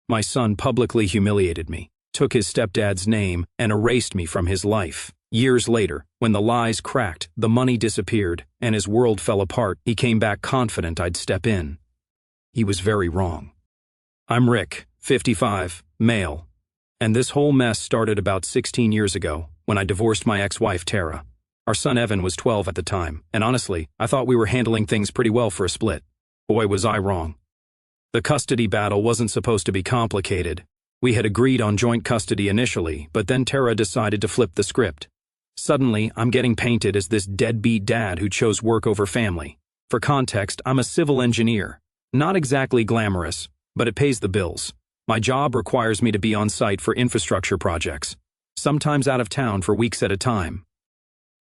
My son publicly humiliated me, took his stepdad's name, and erased me from his life. Years later, when the lies cracked, the money disappeared, and his world fell apart, he came back confident I'd step in. He was very wrong. I'm Rick, 55, male. And this whole mess started about 16 years ago, when I divorced my ex-wife Tara. Our son Evan was 12 at the time, and honestly, I thought we were handling things pretty well for a split. Boy, was I wrong. The custody battle wasn't supposed to be complicated. We had agreed on joint custody initially, but then Tara decided to flip the script. Suddenly, I'm getting painted as this deadbeat dad who chose work over family. For context, I'm a civil engineer. Not exactly glamorous, but it pays the bills. My job requires me to be on site for infrastructure projects, sometimes out of town for weeks at a time.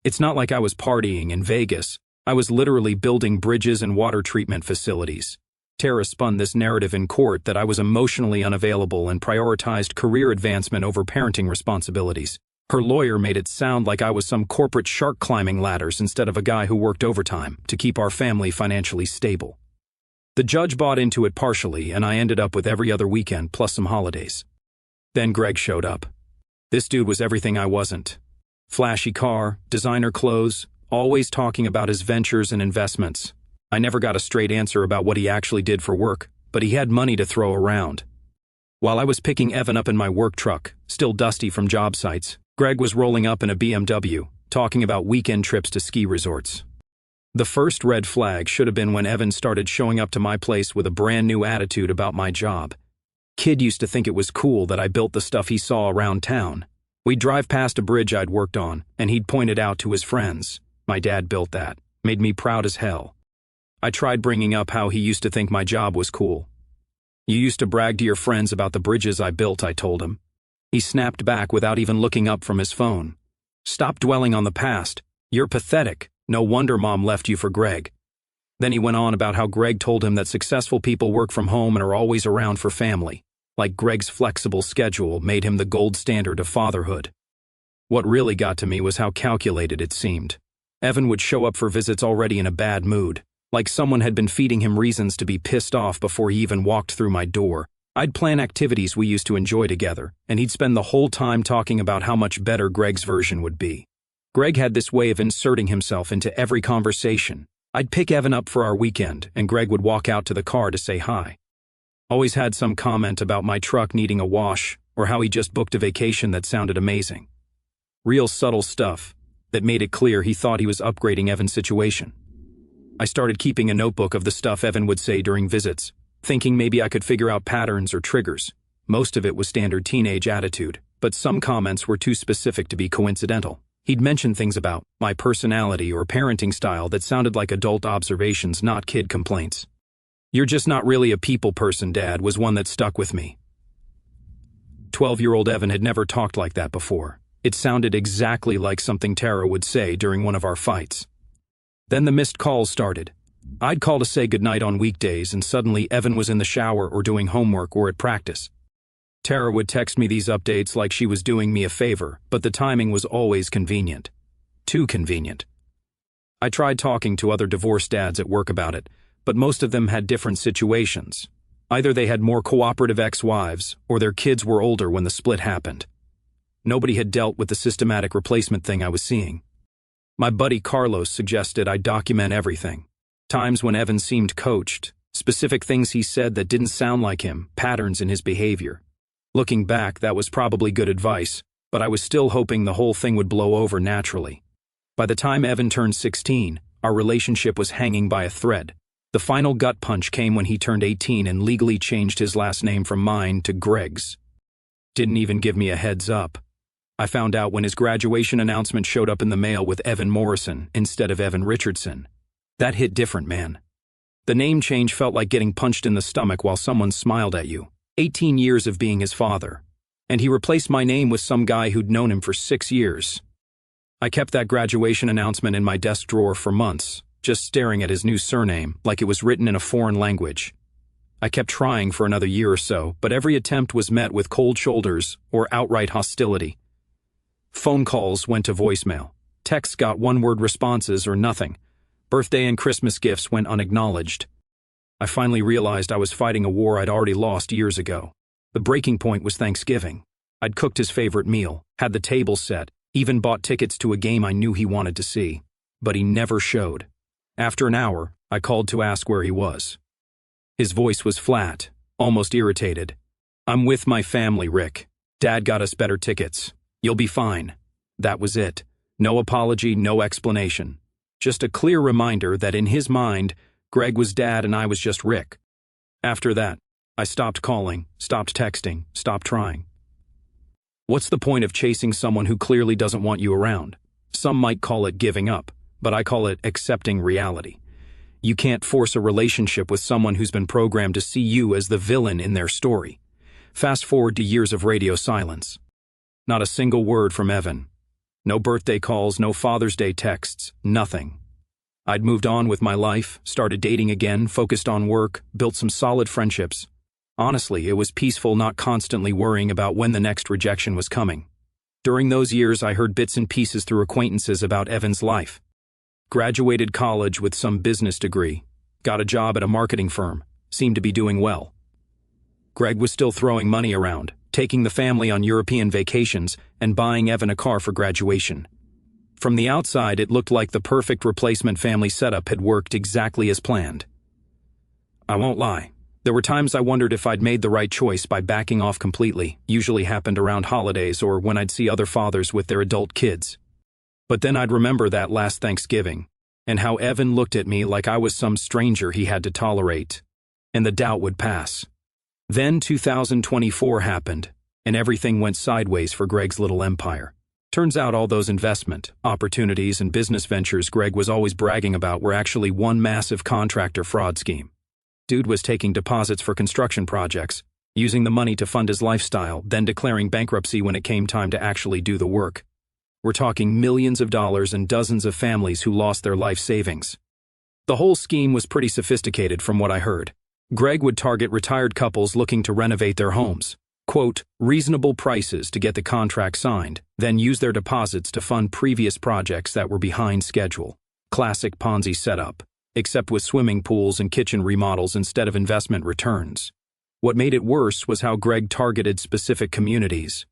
It's not like I was partying in Vegas. I was literally building bridges and water treatment facilities. Tara spun this narrative in court that I was emotionally unavailable and prioritized career advancement over parenting responsibilities. Her lawyer made it sound like I was some corporate shark climbing ladders instead of a guy who worked overtime to keep our family financially stable. The judge bought into it partially, and I ended up with every other weekend plus some holidays. Then Greg showed up. This dude was everything I wasn't. Flashy car, designer clothes, always talking about his ventures and investments. I never got a straight answer about what he actually did for work, but he had money to throw around. While I was picking Evan up in my work truck, still dusty from job sites, Greg was rolling up in a BMW, talking about weekend trips to ski resorts. The first red flag should have been when Evan started showing up to my place with a brand new attitude about my job. Kid used to think it was cool that I built the stuff he saw around town. We'd drive past a bridge I'd worked on, and he'd point it out to his friends. My dad built that. Made me proud as hell. I tried bringing up how he used to think my job was cool. You used to brag to your friends about the bridges I built, I told him. He snapped back without even looking up from his phone. Stop dwelling on the past. You're pathetic. No wonder Mom left you for Greg. Then he went on about how Greg told him that successful people work from home and are always around for family. Like Greg's flexible schedule made him the gold standard of fatherhood. What really got to me was how calculated it seemed. Evan would show up for visits already in a bad mood, like someone had been feeding him reasons to be pissed off before he even walked through my door. I'd plan activities we used to enjoy together, and he'd spend the whole time talking about how much better Greg's version would be. Greg had this way of inserting himself into every conversation. I'd pick Evan up for our weekend, and Greg would walk out to the car to say hi. Always had some comment about my truck needing a wash, or how he just booked a vacation that sounded amazing. Real subtle stuff that made it clear he thought he was upgrading Evan's situation. I started keeping a notebook of the stuff Evan would say during visits, thinking maybe I could figure out patterns or triggers. Most of it was standard teenage attitude, but some comments were too specific to be coincidental. He'd mention things about my personality or parenting style that sounded like adult observations, not kid complaints. "You're just not really a people person, Dad," was one that stuck with me. 12-year-old Evan had never talked like that before. It sounded exactly like something Tara would say during one of our fights. Then the missed calls started. I'd call to say goodnight on weekdays, and suddenly Evan was in the shower or doing homework or at practice. Tara would text me these updates like she was doing me a favor, but the timing was always convenient. Too convenient. I tried talking to other divorced dads at work about it, but most of them had different situations. Either they had more cooperative ex-wives, or their kids were older when the split happened. Nobody had dealt with the systematic replacement thing I was seeing. My buddy Carlos suggested I document everything. Times when Evan seemed coached, specific things he said that didn't sound like him, patterns in his behavior. Looking back, that was probably good advice, but I was still hoping the whole thing would blow over naturally. By the time Evan turned 16, our relationship was hanging by a thread. The final gut punch came when he turned 18 and legally changed his last name from mine to Greg's. Didn't even give me a heads up. I found out when his graduation announcement showed up in the mail with Evan Morrison instead of Evan Richardson. That hit different, man. The name change felt like getting punched in the stomach while someone smiled at you. 18 years of being his father. And he replaced my name with some guy who'd known him for 6 years. I kept that graduation announcement in my desk drawer for months, just staring at his new surname like it was written in a foreign language. I kept trying for another year or so, but every attempt was met with cold shoulders or outright hostility. Phone calls went to voicemail. Texts got one-word responses or nothing. Birthday and Christmas gifts went unacknowledged. I finally realized I was fighting a war I'd already lost years ago. The breaking point was Thanksgiving. I'd cooked his favorite meal, had the table set, even bought tickets to a game I knew he wanted to see. But he never showed. After an hour, I called to ask where he was. His voice was flat, almost irritated. "I'm with my family, Rick. Dad got us better tickets. You'll be fine." That was it. No apology, no explanation. Just a clear reminder that in his mind, Greg was Dad and I was just Rick. After that, I stopped calling, stopped texting, stopped trying. What's the point of chasing someone who clearly doesn't want you around? Some might call it giving up, but I call it accepting reality. You can't force a relationship with someone who's been programmed to see you as the villain in their story. Fast forward to years of radio silence. Not a single word from Evan. No birthday calls, no Father's Day texts, nothing. I'd moved on with my life, started dating again, focused on work, built some solid friendships. Honestly, it was peaceful not constantly worrying about when the next rejection was coming. During those years, I heard bits and pieces through acquaintances about Evan's life. Graduated college with some business degree, got a job at a marketing firm, seemed to be doing well. Greg was still throwing money around, taking the family on European vacations and buying Evan a car for graduation. From the outside, it looked like the perfect replacement family setup had worked exactly as planned. I won't lie. There were times I wondered if I'd made the right choice by backing off completely, usually happened around holidays or when I'd see other fathers with their adult kids. But then I'd remember that last Thanksgiving, and how Evan looked at me like I was some stranger he had to tolerate, and the doubt would pass. Then 2024 happened, and everything went sideways for Greg's little empire. Turns out all those investment, opportunities, and business ventures Greg was always bragging about were actually one massive contractor fraud scheme. Dude was taking deposits for construction projects, using the money to fund his lifestyle, then declaring bankruptcy when it came time to actually do the work. We're talking millions of dollars and dozens of families who lost their life savings. The whole scheme was pretty sophisticated from what I heard. Greg would target retired couples looking to renovate their homes, quote, reasonable prices to get the contract signed, then use their deposits to fund previous projects that were behind schedule. Classic Ponzi setup, except with swimming pools and kitchen remodels instead of investment returns. What made it worse was how Greg targeted specific communities.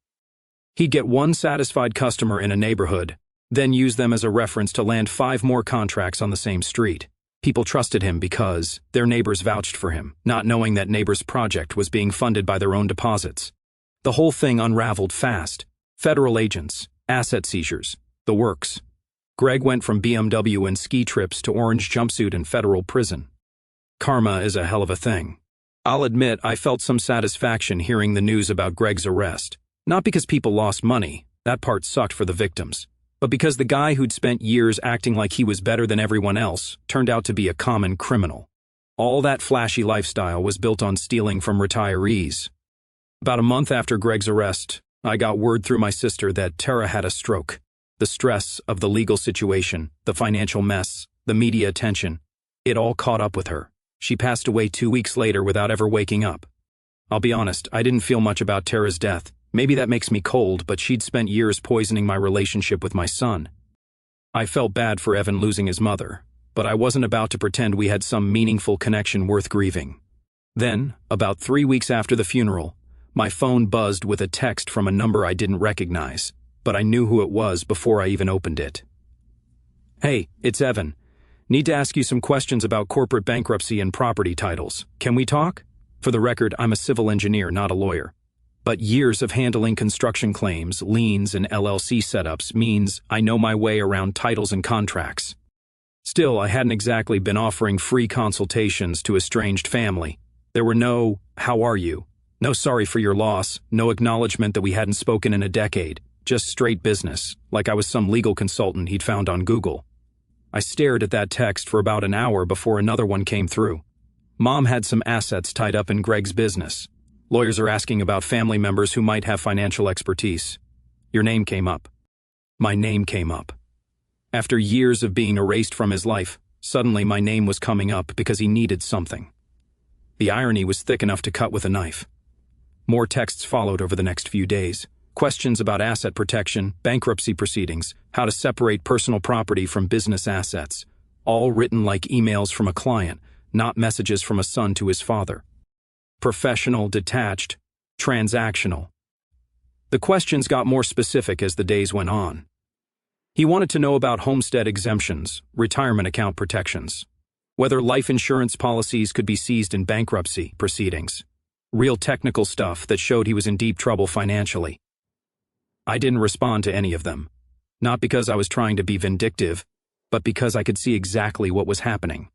He'd get one satisfied customer in a neighborhood, then use them as a reference to land 5 more contracts on the same street. People trusted him because their neighbors vouched for him, not knowing that neighbor's project was being funded by their own deposits. The whole thing unraveled fast. Federal agents, asset seizures, the works. Greg went from BMW and ski trips to orange jumpsuit and federal prison. Karma is a hell of a thing. I'll admit I felt some satisfaction hearing the news about Greg's arrest. Not because people lost money, that part sucked for the victims, but because the guy who'd spent years acting like he was better than everyone else turned out to be a common criminal. All that flashy lifestyle was built on stealing from retirees. About a month after Greg's arrest, I got word through my sister that Tara had a stroke. The stress of the legal situation, the financial mess, the media attention, it all caught up with her. She passed away 2 weeks later without ever waking up. I'll be honest, I didn't feel much about Tara's death. Maybe that makes me cold, but she'd spent years poisoning my relationship with my son. I felt bad for Evan losing his mother, but I wasn't about to pretend we had some meaningful connection worth grieving. Then, about 3 weeks after the funeral, my phone buzzed with a text from a number I didn't recognize, but I knew who it was before I even opened it. Hey, it's Evan. Need to ask you some questions about corporate bankruptcy and property titles. Can we talk? For the record, I'm a civil engineer, not a lawyer. But years of handling construction claims, liens, and LLC setups means I know my way around titles and contracts. Still, I hadn't exactly been offering free consultations to estranged family. There were no, how are you? No sorry for your loss, no acknowledgement that we hadn't spoken in a decade. Just straight business, like I was some legal consultant he'd found on Google. I stared at that text for about an hour before another one came through. Mom had some assets tied up in Greg's business. Lawyers are asking about family members who might have financial expertise. Your name came up. My name came up. After years of being erased from his life, suddenly my name was coming up because he needed something. The irony was thick enough to cut with a knife. More texts followed over the next few days. Questions about asset protection, bankruptcy proceedings, how to separate personal property from business assets, all written like emails from a client, not messages from a son to his father. Professional, detached, Transactional. The questions got more specific as the days went on. He wanted to know about homestead exemptions, retirement account protections, whether life insurance policies could be seized in bankruptcy proceedings, real technical stuff that showed he was in deep trouble financially. I didn't respond to any of them, not because I was trying to be vindictive, but because I could see exactly what was happening.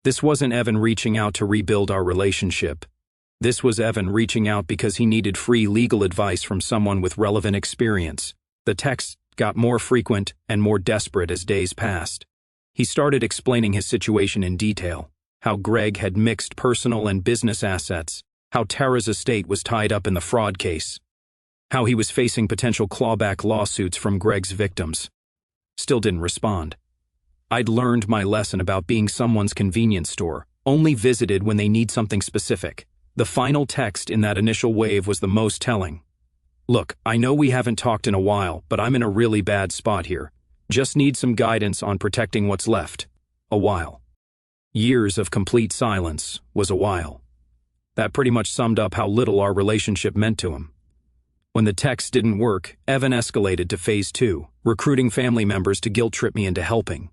This wasn't Evan reaching out to rebuild our relationship. This was Evan reaching out because he needed free legal advice from someone with relevant experience. The texts got more frequent and more desperate as days passed. He started explaining his situation in detail, how Greg had mixed personal and business assets, how Tara's estate was tied up in the fraud case, how he was facing potential clawback lawsuits from Greg's victims. Still didn't respond. I'd learned my lesson about being someone's convenience store, only visited when they need something specific. The final text in that initial wave was the most telling. Look, I know we haven't talked in a while, but I'm in a really bad spot here. Just need some guidance on protecting what's left. A while. Years of complete silence was a while. That pretty much summed up how little our relationship meant to him. When the text didn't work, Evan escalated to phase 2, recruiting family members to guilt-trip me into helping.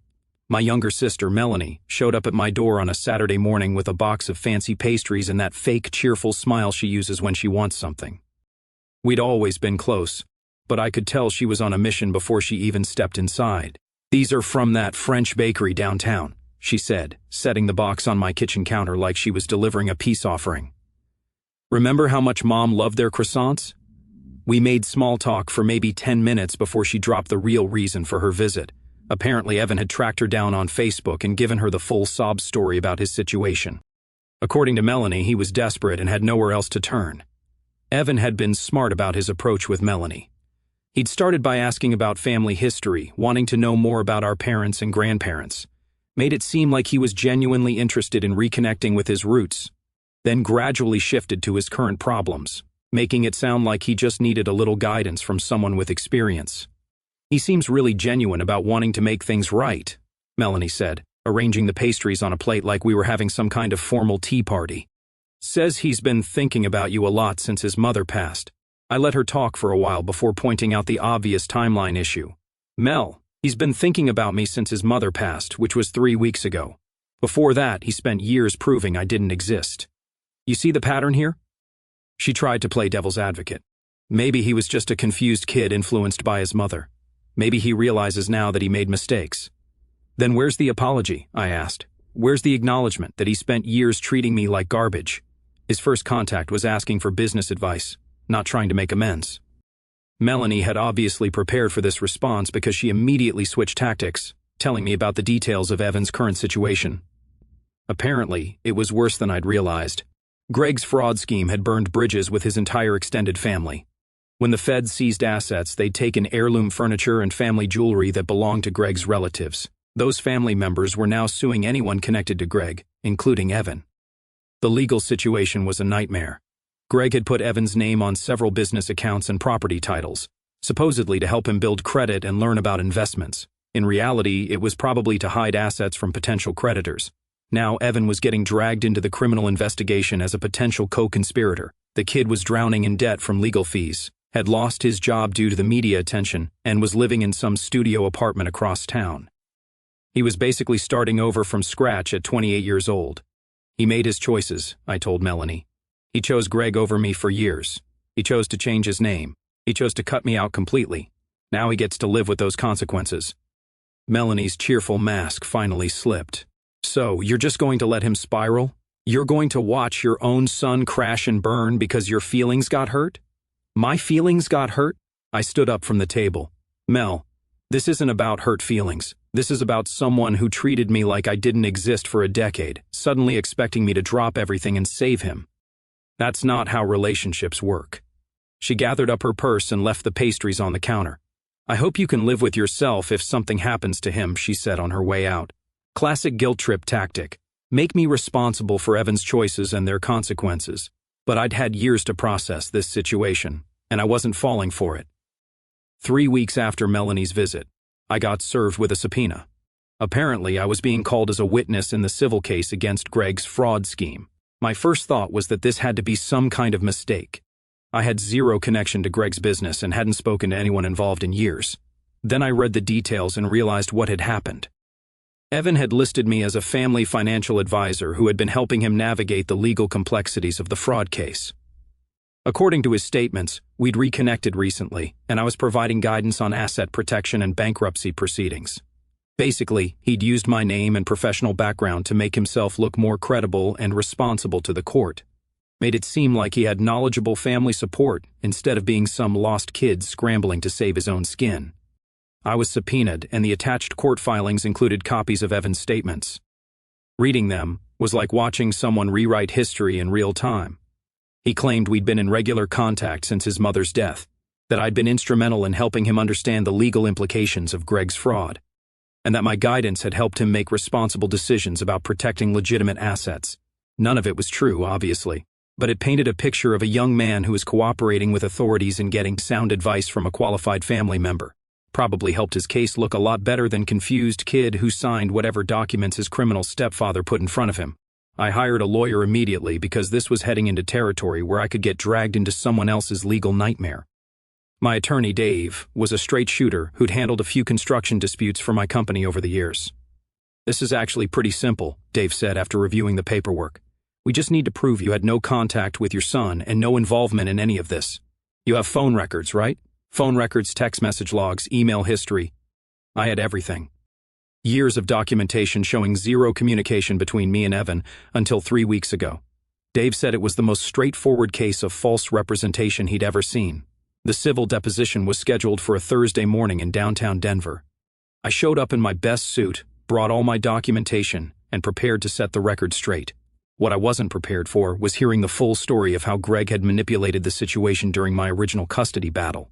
My younger sister, Melanie, showed up at my door on a Saturday morning with a box of fancy pastries and that fake, cheerful smile she uses when she wants something. We'd always been close, but I could tell she was on a mission before she even stepped inside. "These are from that French bakery downtown," she said, setting the box on my kitchen counter like she was delivering a peace offering. "Remember how much Mom loved their croissants?" We made small talk for maybe 10 minutes before she dropped the real reason for her visit. Apparently, Evan had tracked her down on Facebook and given her the full sob story about his situation. According to Melanie, he was desperate and had nowhere else to turn. Evan had been smart about his approach with Melanie. He'd started by asking about family history, wanting to know more about our parents and grandparents. Made it seem like he was genuinely interested in reconnecting with his roots, then gradually shifted to his current problems, making it sound like he just needed a little guidance from someone with experience. "He seems really genuine about wanting to make things right," Melanie said, arranging the pastries on a plate like we were having some kind of formal tea party. "Says he's been thinking about you a lot since his mother passed." I let her talk for a while before pointing out the obvious timeline issue. "Mel, he's been thinking about me since his mother passed, which was 3 weeks ago. Before that, he spent years proving I didn't exist. You see the pattern here?" She tried to play devil's advocate. Maybe he was just a confused kid influenced by his mother. Maybe he realizes now that he made mistakes. "Then where's the apology?" I asked. "Where's the acknowledgement that he spent years treating me like garbage?" His first contact was asking for business advice, not trying to make amends. Melanie had obviously prepared for this response because she immediately switched tactics, telling me about the details of Evan's current situation. Apparently, it was worse than I'd realized. Greg's fraud scheme had burned bridges with his entire extended family. When the feds seized assets, they'd taken heirloom furniture and family jewelry that belonged to Greg's relatives. Those family members were now suing anyone connected to Greg, including Evan. The legal situation was a nightmare. Greg had put Evan's name on several business accounts and property titles, supposedly to help him build credit and learn about investments. In reality, it was probably to hide assets from potential creditors. Now Evan was getting dragged into the criminal investigation as a potential co-conspirator. The kid was drowning in debt from legal fees, had lost his job due to the media attention, and was living in some studio apartment across town. He was basically starting over from scratch at 28 years old. He made his choices, I told Melanie. He chose Greg over me for years. He chose to change his name. He chose to cut me out completely. Now he gets to live with those consequences. Melanie's cheerful mask finally slipped. "So, you're just going to let him spiral? You're going to watch your own son crash and burn because your feelings got hurt?" "My feelings got hurt?" I stood up from the table. "Mel, this isn't about hurt feelings. This is about someone who treated me like I didn't exist for a decade, suddenly expecting me to drop everything and save him. That's not how relationships work." She gathered up her purse and left the pastries on the counter. "I hope you can live with yourself if something happens to him," she said on her way out. Classic guilt trip tactic. Make me responsible for Evan's choices and their consequences. But I'd had years to process this situation, and I wasn't falling for it. 3 weeks after Melanie's visit, I got served with a subpoena. Apparently, I was being called as a witness in the civil case against Greg's fraud scheme. My first thought was that this had to be some kind of mistake. I had zero connection to Greg's business and hadn't spoken to anyone involved in years. Then I read the details and realized what had happened. Evan had listed me as a family financial advisor who had been helping him navigate the legal complexities of the fraud case. According to his statements, we'd reconnected recently, and I was providing guidance on asset protection and bankruptcy proceedings. Basically, he'd used my name and professional background to make himself look more credible and responsible to the court. Made it seem like he had knowledgeable family support instead of being some lost kid scrambling to save his own skin. I was subpoenaed, and the attached court filings included copies of Evan's statements. Reading them was like watching someone rewrite history in real time. He claimed we'd been in regular contact since his mother's death, that I'd been instrumental in helping him understand the legal implications of Greg's fraud, and that my guidance had helped him make responsible decisions about protecting legitimate assets. None of it was true, obviously, but it painted a picture of a young man who was cooperating with authorities and getting sound advice from a qualified family member. Probably helped his case look a lot better than confused kid who signed whatever documents his criminal stepfather put in front of him. I hired a lawyer immediately because this was heading into territory where I could get dragged into someone else's legal nightmare. My attorney, Dave, was a straight shooter who'd handled a few construction disputes for my company over the years. "This is actually pretty simple," Dave said after reviewing the paperwork. "We just need to prove you had no contact with your son and no involvement in any of this. You have phone records, right? Phone records, text message logs, email history." I had everything. Years of documentation showing zero communication between me and Evan until 3 weeks ago. Dave said it was the most straightforward case of false representation he'd ever seen. The civil deposition was scheduled for a Thursday morning in downtown Denver. I showed up in my best suit, brought all my documentation, and prepared to set the record straight. What I wasn't prepared for was hearing the full story of how Greg had manipulated the situation during my original custody battle.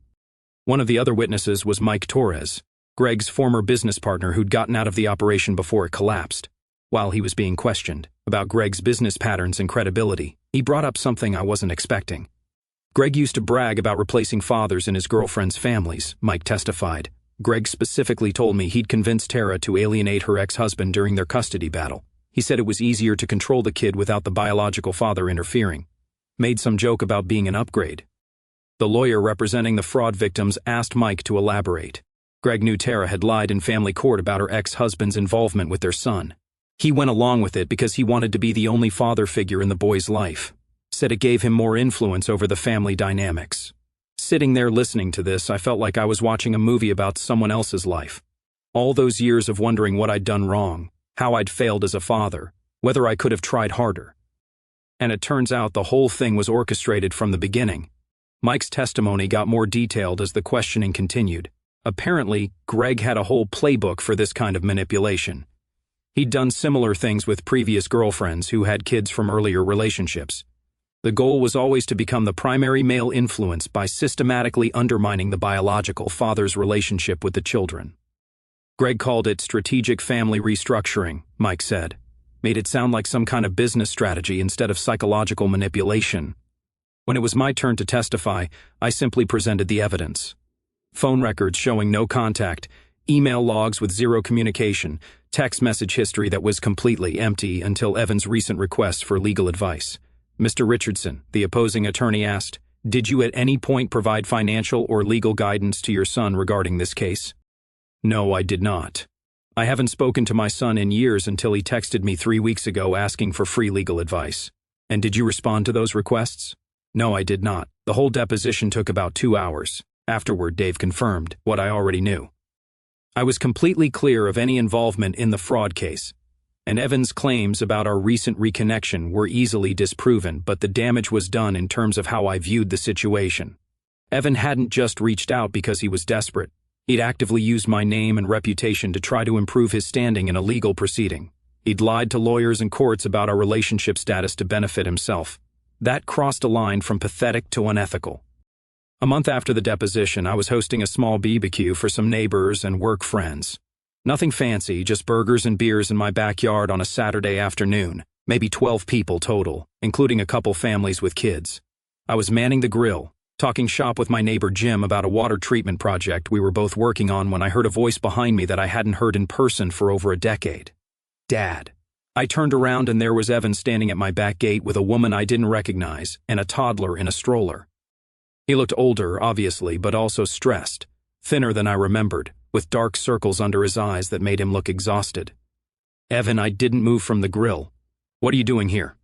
One of the other witnesses was Mike Torres, Greg's former business partner who'd gotten out of the operation before it collapsed. While he was being questioned about Greg's business patterns and credibility, he brought up something I wasn't expecting. Greg used to brag about replacing fathers in his girlfriends' families, Mike testified. Greg specifically told me he'd convinced Tara to alienate her ex-husband during their custody battle. He said it was easier to control the kid without the biological father interfering. Made some joke about being an upgrade. The lawyer representing the fraud victims asked Mike to elaborate. Greg knew Tara had lied in family court about her ex-husband's involvement with their son. He went along with it because he wanted to be the only father figure in the boy's life. Said it gave him more influence over the family dynamics. Sitting there listening to this, I felt like I was watching a movie about someone else's life. All those years of wondering what I'd done wrong, how I'd failed as a father, whether I could have tried harder. And it turns out the whole thing was orchestrated from the beginning. Mike's testimony got more detailed as the questioning continued. Apparently, Greg had a whole playbook for this kind of manipulation. He'd done similar things with previous girlfriends who had kids from earlier relationships. The goal was always to become the primary male influence by systematically undermining the biological father's relationship with the children. Greg called it strategic family restructuring, Mike said. Made it sound like some kind of business strategy instead of psychological manipulation. When it was my turn to testify, I simply presented the evidence. Phone records showing no contact, email logs with zero communication, text message history that was completely empty until Evan's recent request for legal advice. "Mr. Richardson," the opposing attorney asked, "did you at any point provide financial or legal guidance to your son regarding this case?" "No, I did not. I haven't spoken to my son in years until he texted me 3 weeks ago asking for free legal advice." "And did you respond to those requests?" "No, I did not. The whole deposition took about 2 hours. Afterward, Dave confirmed what I already knew. I was completely clear of any involvement in the fraud case, and Evan's claims about our recent reconnection were easily disproven, but the damage was done in terms of how I viewed the situation. Evan hadn't just reached out because he was desperate. He'd actively used my name and reputation to try to improve his standing in a legal proceeding. He'd lied to lawyers and courts about our relationship status to benefit himself. That crossed a line from pathetic to unethical. A month after the deposition, I was hosting a small BBQ for some neighbors and work friends. Nothing fancy, just burgers and beers in my backyard on a Saturday afternoon, maybe 12 people total, including a couple families with kids. I was manning the grill, talking shop with my neighbor Jim about a water treatment project we were both working on when I heard a voice behind me that I hadn't heard in person for over a decade. "Dad." I turned around and there was Evan standing at my back gate with a woman I didn't recognize and a toddler in a stroller. He looked older, obviously, but also stressed, thinner than I remembered, with dark circles under his eyes that made him look exhausted. "Evan, I didn't move from the grill. What are you doing here?"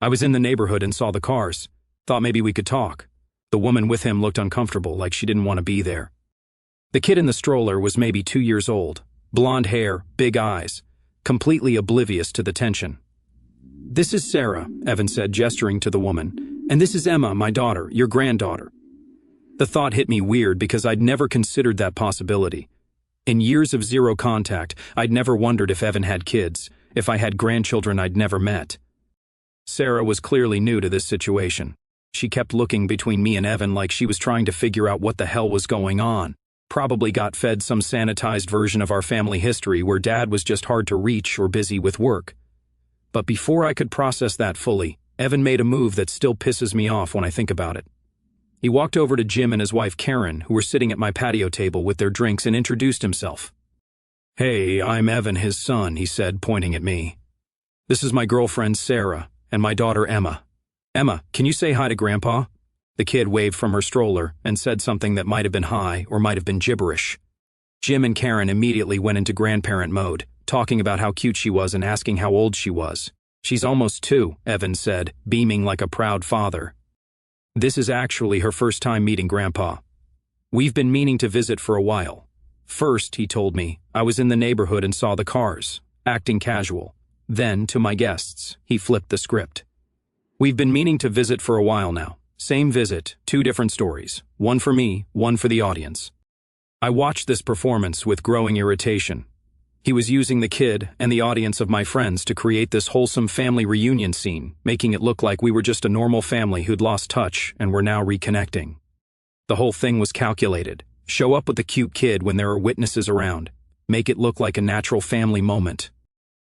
"I was in the neighborhood and saw the cars. Thought maybe we could talk." The woman with him looked uncomfortable, like she didn't want to be there. The kid in the stroller was maybe 2 years old, blonde hair, big eyes, completely oblivious to the tension. "This is Sarah," Evan said, gesturing to the woman, "and this is Emma, my daughter, your granddaughter." The thought hit me weird because I'd never considered that possibility. In years of zero contact, I'd never wondered if Evan had kids, if I had grandchildren I'd never met. Sarah was clearly new to this situation. She kept looking between me and Evan like she was trying to figure out what the hell was going on. Probably got fed some sanitized version of our family history where Dad was just hard to reach or busy with work. But before I could process that fully, Evan made a move that still pisses me off when I think about it. He walked over to Jim and his wife Karen, who were sitting at my patio table with their drinks, and introduced himself. "Hey, I'm Evan, his son," he said, pointing at me. "This is my girlfriend Sarah, and my daughter Emma. Emma, can you say hi to Grandpa?" The kid waved from her stroller and said something that might have been hi or might have been gibberish. Jim and Karen immediately went into grandparent mode, talking about how cute she was and asking how old she was. "She's almost 2, Evan said, beaming like a proud father. "This is actually her first time meeting Grandpa. We've been meaning to visit for a while. First, he told me, I was in the neighborhood and saw the cars, acting casual. Then, to my guests, he flipped the script. We've been meaning to visit for a while now. Same visit, 2 different stories. One for me, one for the audience." I watched this performance with growing irritation. He was using the kid and the audience of my friends to create this wholesome family reunion scene, making it look like we were just a normal family who'd lost touch and were now reconnecting. The whole thing was calculated. Show up with the cute kid when there are witnesses around. Make it look like a natural family moment.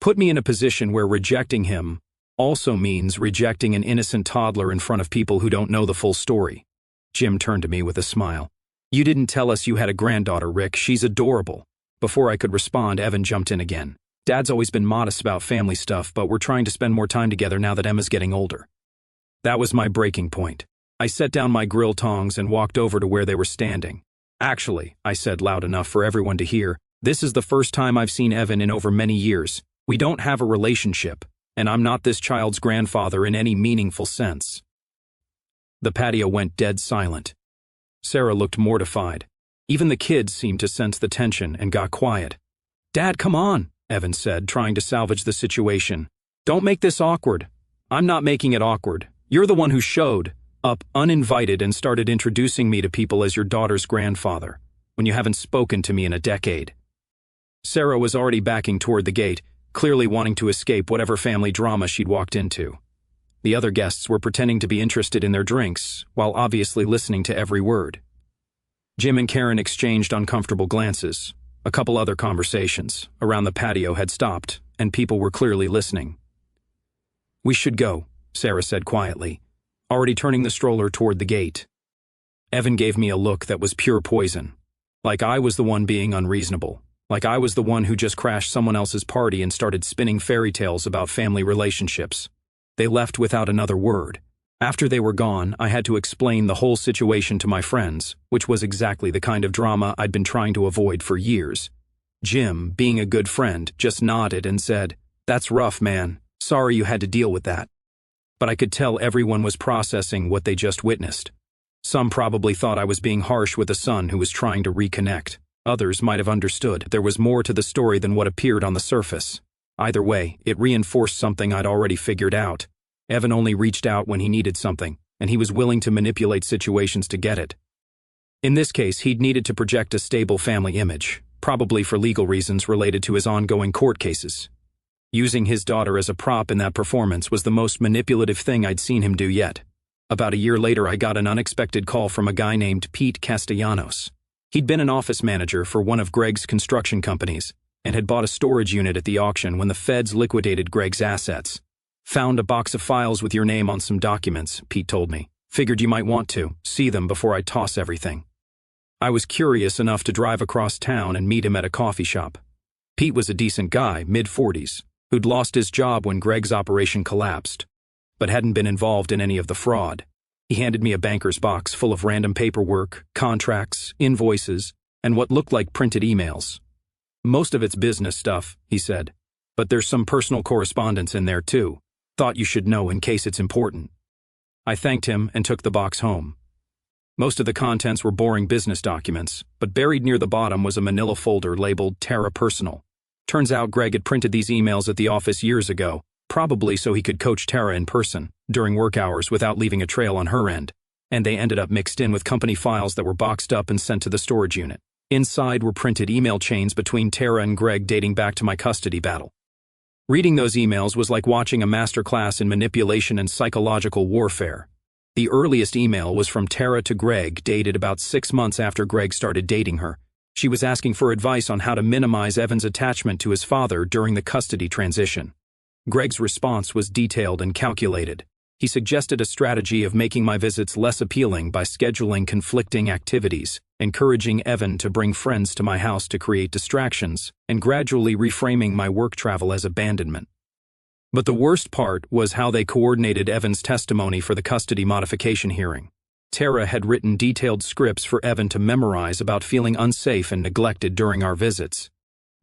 Put me in a position where rejecting him also means rejecting an innocent toddler in front of people who don't know the full story. Jim turned to me with a smile. "You didn't tell us you had a granddaughter, Rick. She's adorable." Before I could respond, Evan jumped in again. "Dad's always been modest about family stuff, but we're trying to spend more time together now that Emma's getting older." That was my breaking point. I set down my grill tongs and walked over to where they were standing. "Actually," I said loud enough for everyone to hear, "this is the first time I've seen Evan in over many years. We don't have a relationship, and I'm not this child's grandfather in any meaningful sense." The patio went dead silent. Sarah looked mortified. Even the kids seemed to sense the tension and got quiet. "Dad, come on," Evan said, trying to salvage the situation. "Don't make this awkward." "I'm not making it awkward. You're the one who showed up uninvited and started introducing me to people as your daughter's grandfather, when you haven't spoken to me in a decade." Sarah was already backing toward the gate, clearly wanting to escape whatever family drama she'd walked into. The other guests were pretending to be interested in their drinks, while obviously listening to every word. Jim and Karen exchanged uncomfortable glances. A couple other conversations around the patio had stopped, and people were clearly listening. "We should go," Sarah said quietly, already turning the stroller toward the gate. Evan gave me a look that was pure poison. Like I was the one being unreasonable. Like I was the one who just crashed someone else's party and started spinning fairy tales about family relationships. They left without another word. After they were gone, I had to explain the whole situation to my friends, which was exactly the kind of drama I'd been trying to avoid for years. Jim, being a good friend, just nodded and said, "That's rough, man. Sorry you had to deal with that." But I could tell everyone was processing what they just witnessed. Some probably thought I was being harsh with a son who was trying to reconnect. Others might have understood there was more to the story than what appeared on the surface. Either way, it reinforced something I'd already figured out. Evan only reached out when he needed something, and he was willing to manipulate situations to get it. In this case, he'd needed to project a stable family image, probably for legal reasons related to his ongoing court cases. Using his daughter as a prop in that performance was the most manipulative thing I'd seen him do yet. About a year later, I got an unexpected call from a guy named Pete Castellanos. He'd been an office manager for one of Greg's construction companies and had bought a storage unit at the auction when the feds liquidated Greg's assets. "Found a box of files with your name on some documents," Pete told me. "Figured you might want to see them before I toss everything." I was curious enough to drive across town and meet him at a coffee shop. Pete was a decent guy, mid-40s, who'd lost his job when Greg's operation collapsed, but hadn't been involved in any of the fraud. He handed me a banker's box full of random paperwork, contracts, invoices, and what looked like printed emails. "Most of it's business stuff," he said, "but there's some personal correspondence in there too. Thought you should know in case it's important." I thanked him and took the box home. Most of the contents were boring business documents, but buried near the bottom was a manila folder labeled Tara Personal. Turns out Greg had printed these emails at the office years ago, probably so he could coach Tara in person, during work hours without leaving a trail on her end, and they ended up mixed in with company files that were boxed up and sent to the storage unit. Inside were printed email chains between Tara and Greg dating back to my custody battle. Reading those emails was like watching a masterclass in manipulation and psychological warfare. The earliest email was from Tara to Greg, dated about 6 months after Greg started dating her. She was asking for advice on how to minimize Evan's attachment to his father during the custody transition. Greg's response was detailed and calculated. He suggested a strategy of making my visits less appealing by scheduling conflicting activities, encouraging Evan to bring friends to my house to create distractions, and gradually reframing my work travel as abandonment. But the worst part was how they coordinated Evan's testimony for the custody modification hearing. Tara had written detailed scripts for Evan to memorize about feeling unsafe and neglected during our visits.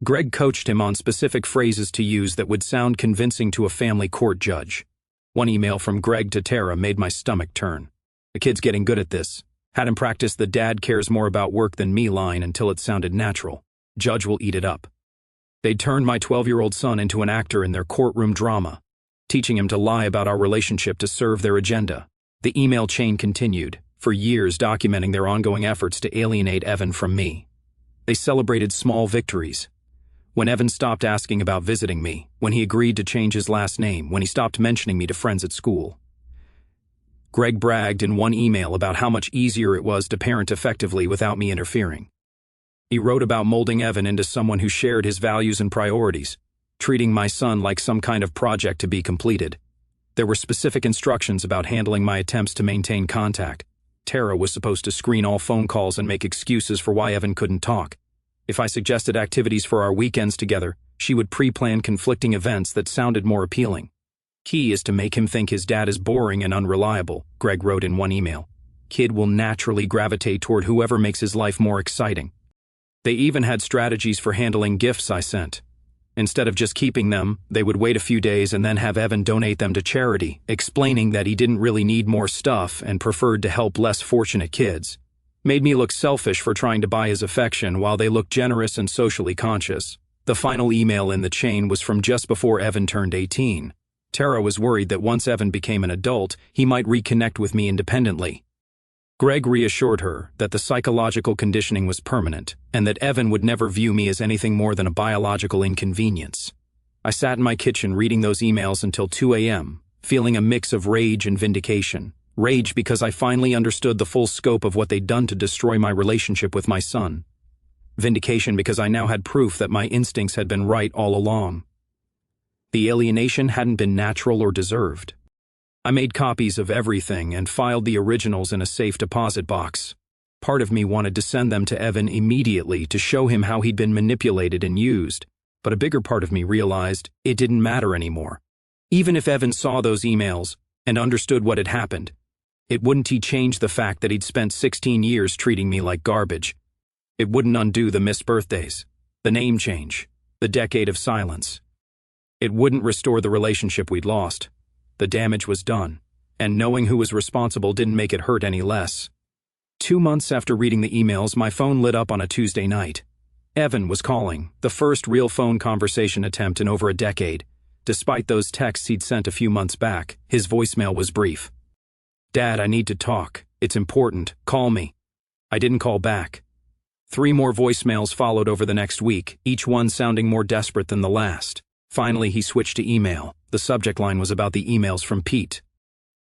Greg coached him on specific phrases to use that would sound convincing to a family court judge. One email from Greg to Tara made my stomach turn. "The kid's getting good at this. Had him practice the 'dad cares more about work than me' line until it sounded natural. Judge will eat it up." They'd turned my 12-year-old son into an actor in their courtroom drama, teaching him to lie about our relationship to serve their agenda. The email chain continued, for years documenting their ongoing efforts to alienate Evan from me. They celebrated small victories. When Evan stopped asking about visiting me, when he agreed to change his last name, when he stopped mentioning me to friends at school. Greg bragged in one email about how much easier it was to parent effectively without me interfering. He wrote about molding Evan into someone who shared his values and priorities, treating my son like some kind of project to be completed. There were specific instructions about handling my attempts to maintain contact. Tara was supposed to screen all phone calls and make excuses for why Evan couldn't talk. If I suggested activities for our weekends together, she would pre-plan conflicting events that sounded more appealing. "Key is to make him think his dad is boring and unreliable," Greg wrote in one email. "Kid will naturally gravitate toward whoever makes his life more exciting." They even had strategies for handling gifts I sent. Instead of just keeping them, they would wait a few days and then have Evan donate them to charity, explaining that he didn't really need more stuff and preferred to help less fortunate kids. Made me look selfish for trying to buy his affection while they looked generous and socially conscious. The final email in the chain was from just before Evan turned 18. Tara was worried that once Evan became an adult, he might reconnect with me independently. Greg reassured her that the psychological conditioning was permanent and that Evan would never view me as anything more than a biological inconvenience. I sat in my kitchen reading those emails until 2 a.m., feeling a mix of rage and vindication. Rage because I finally understood the full scope of what they'd done to destroy my relationship with my son. Vindication because I now had proof that my instincts had been right all along. The alienation hadn't been natural or deserved. I made copies of everything and filed the originals in a safe deposit box. Part of me wanted to send them to Evan immediately to show him how he'd been manipulated and used, but a bigger part of me realized it didn't matter anymore. Even if Evan saw those emails and understood what had happened, it wouldn't change the fact that he'd spent 16 years treating me like garbage. It wouldn't undo the missed birthdays, the name change, the decade of silence. It wouldn't restore the relationship we'd lost. The damage was done, and knowing who was responsible didn't make it hurt any less. 2 months after reading the emails, my phone lit up on a Tuesday night. Evan was calling, the first real phone conversation attempt in over a decade. Despite those texts he'd sent a few months back, his voicemail was brief. "Dad, I need to talk. It's important. Call me." I didn't call back. 3 more voicemails followed over the next week, each one sounding more desperate than the last. Finally, he switched to email. The subject line was about the emails from Pete.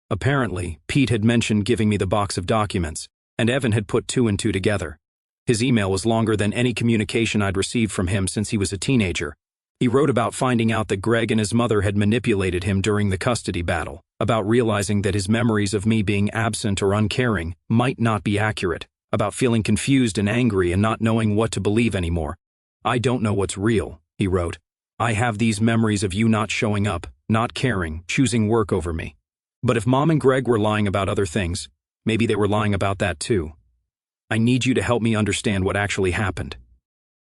Apparently, Pete had mentioned giving me the box of documents, and Evan had put 2 and 2 together. His email was longer than any communication I'd received from him since he was a teenager. He wrote about finding out that Greg and his mother had manipulated him during the custody battle, about realizing that his memories of me being absent or uncaring might not be accurate, about feeling confused and angry and not knowing what to believe anymore. "I don't know what's real," he wrote. "I have these memories of you not showing up, not caring, choosing work over me. But if Mom and Greg were lying about other things, Maybe they were lying about that too. I need you to help me understand what actually happened.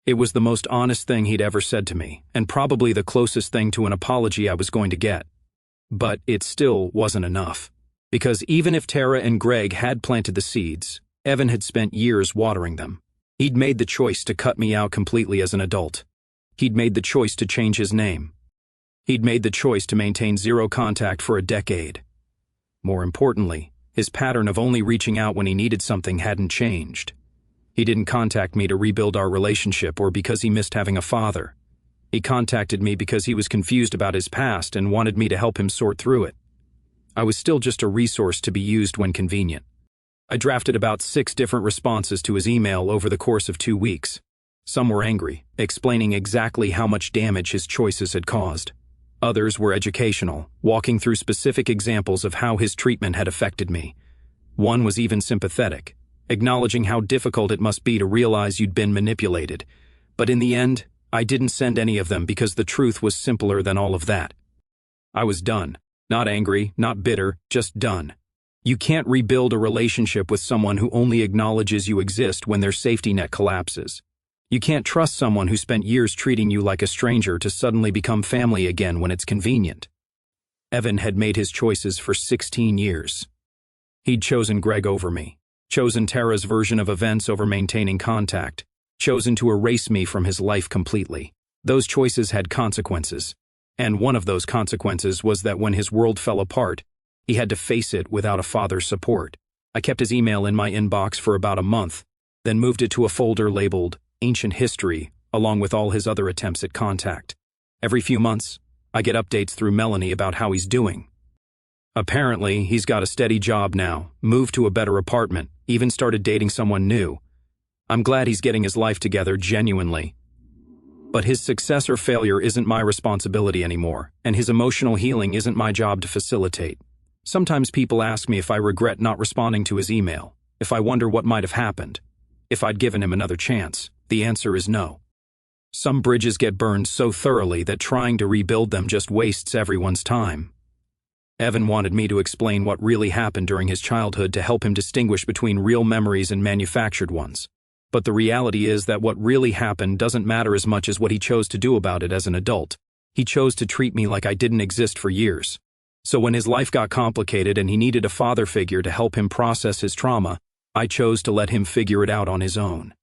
It was the most honest thing he'd ever said to me, and probably the closest thing to an apology I was going to get. But it still wasn't enough. Because even if Tara and Greg had planted the seeds, Evan had spent years watering them. He'd made the choice to cut me out completely as an adult. He'd made the choice to change his name. He'd made the choice to maintain zero contact for a decade. More importantly, his pattern of only reaching out when he needed something hadn't changed. He didn't contact me to rebuild our relationship or because he missed having a father. He contacted me because he was confused about his past and wanted me to help him sort through it. I was still just a resource to be used when convenient. I drafted about 6 different responses to his email over the course of 2 weeks. Some were angry, explaining exactly how much damage his choices had caused. Others were educational, walking through specific examples of how his treatment had affected me. One was even sympathetic, acknowledging how difficult it must be to realize you'd been manipulated. But in the end, I didn't send any of them because the truth was simpler than all of that. I was done. Not angry, not bitter, just done. You can't rebuild a relationship with someone who only acknowledges you exist when their safety net collapses. You can't trust someone who spent years treating you like a stranger to suddenly become family again when it's convenient. Evan had made his choices for 16 years. He'd chosen Greg over me, chosen Tara's version of events over maintaining contact, chosen to erase me from his life completely. Those choices had consequences. And one of those consequences was that when his world fell apart, he had to face it without a father's support. I kept his email in my inbox for about a month, then moved it to a folder labeled Ancient History, along with all his other attempts at contact. Every few months, I get updates through Melanie about how he's doing. Apparently, he's got a steady job now, moved to a better apartment, even started dating someone new. I'm glad he's getting his life together genuinely. But his success or failure isn't my responsibility anymore, and his emotional healing isn't my job to facilitate. Sometimes people ask me if I regret not responding to his email, if I wonder what might have happened, if I'd given him another chance. The answer is no. Some bridges get burned so thoroughly that trying to rebuild them just wastes everyone's time. Evan wanted me to explain what really happened during his childhood to help him distinguish between real memories and manufactured ones. But the reality is that what really happened doesn't matter as much as what he chose to do about it as an adult. He chose to treat me like I didn't exist for years. So when his life got complicated and he needed a father figure to help him process his trauma, I chose to let him figure it out on his own.